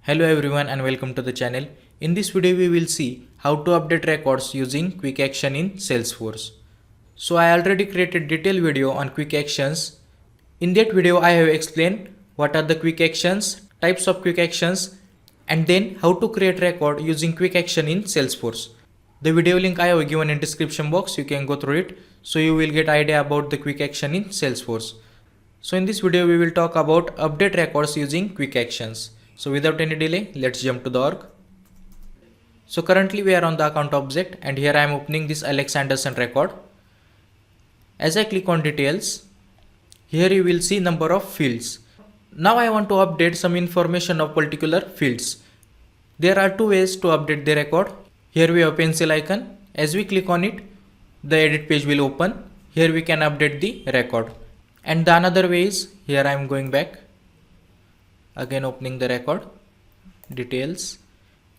Hello everyone and welcome to the channel. In this video we will see how to update records using quick action in Salesforce. So I already created detailed video on quick actions. In that video I have explained what are the quick actions, types of quick actions, and then how to create record using quick action in Salesforce. The video link I have given in description box, you can go through it so you will get idea about the quick action in Salesforce. So in this video we will talk about update records using quick actions. So without any delay, let's jump to the org. So currently we are on the account object and here I am opening this Alex Anderson record. As I click on details, here you will see number of fields. Now I want to update some information of particular fields. There are two ways to update the record. Here we have pencil icon. As we click on it, the edit page will open. Here we can update the record. And the another way is, here I am going back. Again opening the record, details,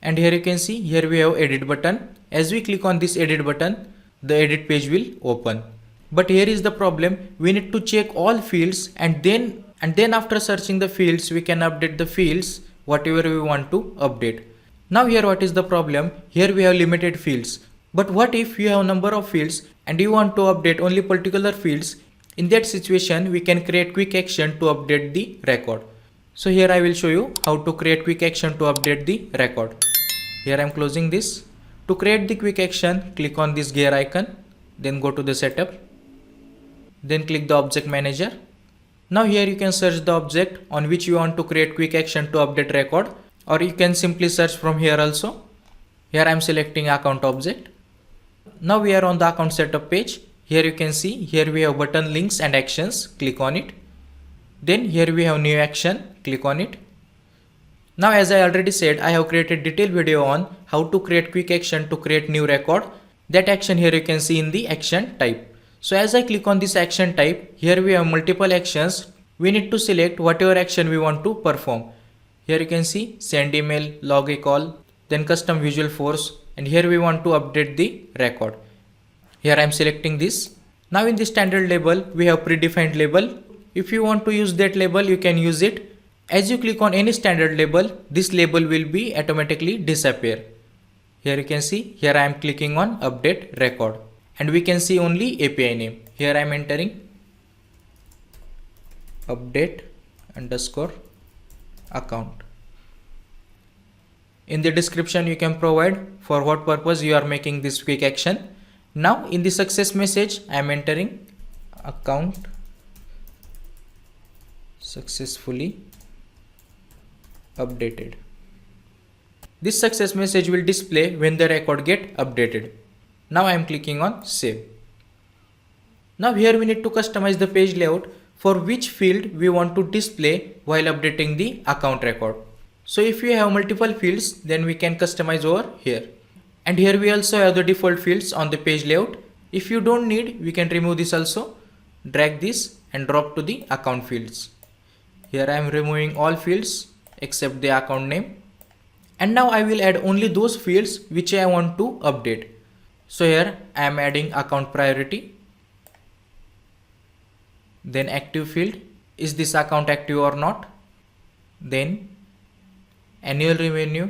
and here you can see here we have edit button. As we click on this edit button, the edit page will open. But here is the problem, we need to check all fields and then after searching the fields we can update the fields whatever we want to update. Now here what is the problem, here we have limited fields. But what if you have number of fields and you want to update only particular fields? In that situation we can create quick action to update the record. So here I will show you how to create quick action to update the record. Here I am closing this. To create the quick action, click on this gear icon, then go to the setup, then click the object manager. Now here you can search the object on which you want to create quick action to update record, or you can simply search from here also. Here I am selecting account object. Now we are on the account setup page. Here you can see here we have button links and actions, click on it. Then here we have new action, click on it. Now as I already said, I have created detailed video on how to create quick action to create new record. That action here you can see in the action type. So as I click on this action type, here we have multiple actions. We need to select whatever action we want to perform. Here you can see send email, log a call, then custom visual force, and here we want to update the record. Here I am selecting this. Now in the standard label, we have predefined label. If you want to use that label, you can use it. As you click on any standard label, this label will be automatically disappear. Here you can see, here I am clicking on update record and we can see only API name. Here I am entering update underscore account. In the description you can provide for what purpose you are making this quick action. Now in the success message, I am entering account successfully updated. This success message will display when the record get updated. Now I am clicking on save. Now here we need to customize the page layout for which field we want to display while updating the account record. So if you have multiple fields, then we can customize over here. And here we also have the default fields on the page layout. If you don't need, we can remove this also. Drag this and drop to the account fields. Here I am removing all fields except the account name. And now I will add only those fields which I want to update. So here I am adding account priority. Then active field, is this account active or not? Then annual revenue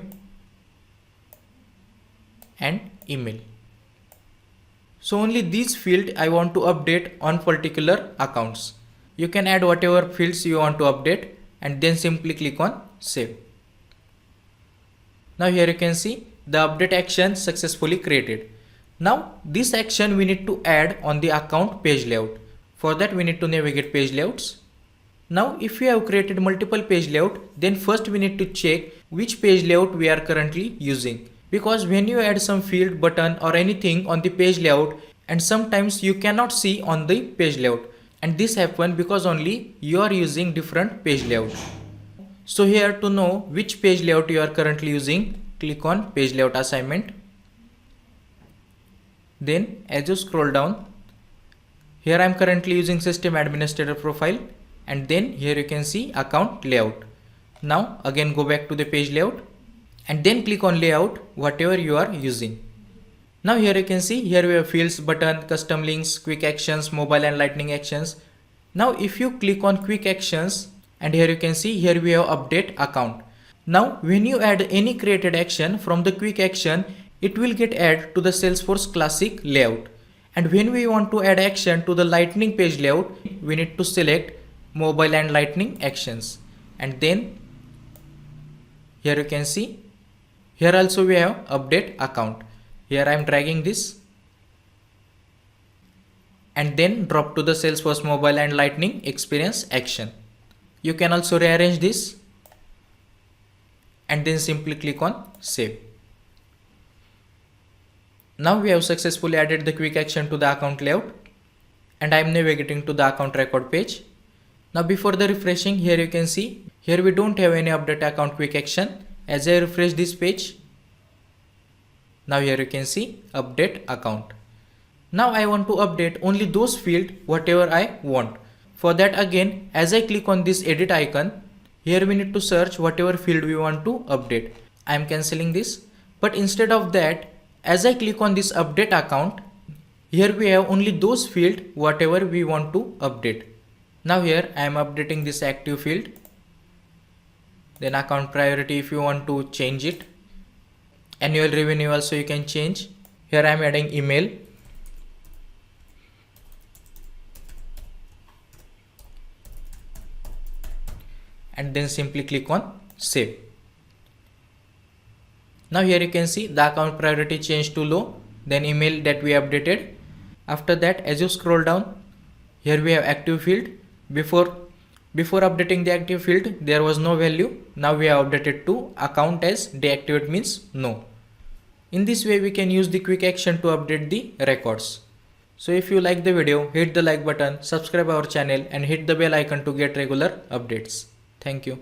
and email. So only these fields I want to update on particular accounts. You can add whatever fields you want to update and then simply click on save. Now here you can see the update action successfully created. Now this action we need to add on the account page layout. For that we need to navigate page layouts. Now if we have created multiple page layout, then first we need to check which page layout we are currently using. Because when you add some field, button or anything on the page layout, and sometimes you cannot see on the page layout. And this happens because only you are using different page layout. So here to know which page layout you are currently using, click on page layout assignment. Then as you scroll down, here I am currently using system administrator profile, and then here you can see account layout. Now again go back to the page layout and then click on layout whatever you are using. Now here you can see here we have fields, button, custom links, quick actions, mobile and lightning actions. Now if you click on quick actions, and here you can see here we have update account. Now when you add any created action from the quick action, it will get added to the Salesforce classic layout. And when we want to add action to the lightning page layout, we need to select mobile and lightning actions. And then here you can see, here also we have update account. Here I am dragging this and then drop to the Salesforce mobile and lightning experience action. You can also rearrange this and then simply click on save. Now we have successfully added the quick action to the account layout and I am navigating to the account record page. Now before the refreshing, here you can see, here we don't have any update account quick action. As I refresh this page, now here you can see update account. Now I want to update only those fields whatever I want. For that again, as I click on this edit icon, here we need to search whatever field we want to update. I am cancelling this, but instead of that, as I click on this update account, here we have only those fields whatever we want to update. Now here I am updating this active field. Then account priority if you want to change it. Annual revenue also you can change. Here I am adding email. And then simply click on save. Now here you can see the account priority changed to low, then email that we updated. After that, as you scroll down, here we have active field. Before updating the active field, there was no value. Now we have updated to account as deactivate means no. In this way we can use the quick action to update the records. So if you like the video, hit the like button, subscribe our channel and hit the bell icon to get regular updates. Thank you.